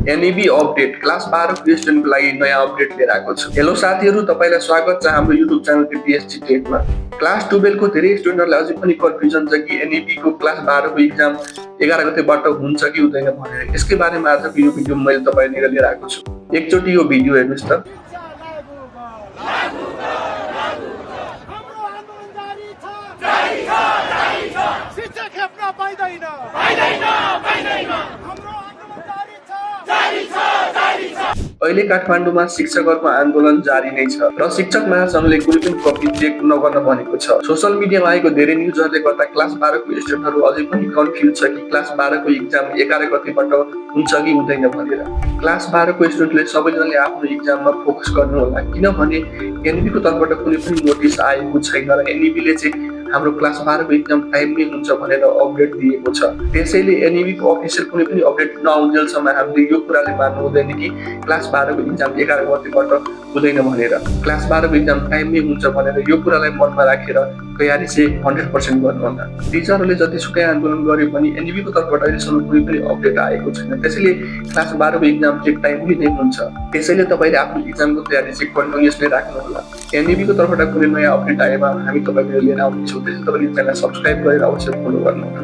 NEB update class 12 क्वेशनको लागि नयाँ update लिएर आएको छु। हेलो साथीहरू, तपाईलाई स्वागत छ हाम्रो YouTube च्यानल केपीएससी टेकमा। क्लास 12 को धेरै स्टुडेन्टहरुलाई अझै पनि कन्फ्युजन छ कि एनईबी को क्लास 12 को एक्जाम 11 गतेबाट हुन्छ कि हुँदैन भनेर। यसकै बारेमा आजको यो भिडियो मैले तपाईलाई लिएर आएको छु। एकचोटी यो भिडियो हेर्नुस् त। अहिले काठमाडौँमा शिक्षकहरूको आन्दोलन जारी नै छ र शिक्षक महासंघले कुनै पनि कपी चेक नगर्न भनेको छ। सोशल मिडियामा आएको धेरै न्युजहरूले गर्दा क्लास 12 को स्टुडेन्टहरू अझै पनि कन्फ्युज छ कि क्लास 12 को एक्जाम 11 गतेबाट हुन्छ कि हुँदैन भनेर। क्लास 12 को स्टुडेन्टले सबैजनाले आफ्नो एक्जाममा फोकस गर्नु होला, किनभने एनईबी को तर्फबाट कुनै पनि नोटिस आएको छैन र एनईबीले चाहिँ हाम्रो क्लास 12 को एक्जाम टाइममै हुन्छ भनेर अपडेट दिएको छ। त्यसैले एनईबी को अफिसियल कुनै पनि अपडेट नआउन्जेलसम्म हामीले यो कुराले मान्नु हुँदैन कि क्लास 12 को एक्जाम 11 गतेबाट हुँदैन भनेर। क्लास 12 को एक्जाम टाइममै हुन्छ भनेर यो कुरालाई मनमा राखेर तयारी चाहिँ 100% गर्नुहोला। टिचरहरूले जतिसुकै आन्दोलन गरे पनि एनईबी को तर्फबाट अहिलेसम्म कुनै पनि अपडेट आएको छैन। त्यसैले क्लास 12 को एक्जाम चाहिँ टाइममै नै हुन्छ। त्यसैले तपाईले आफ्नो एक्जामको तयारी चाहिँ कन्टिन्युअसली राख्नुहोला। एनईबी को तर्फबाट कुनै नयाँ अपडेट आएमा हामी तपाईलाई लिएर आउँछौँ। त्यसैले तपाईले च्यानललाई सब्स्क्राइब गरेर अवश्य फलो गर्नुहोला।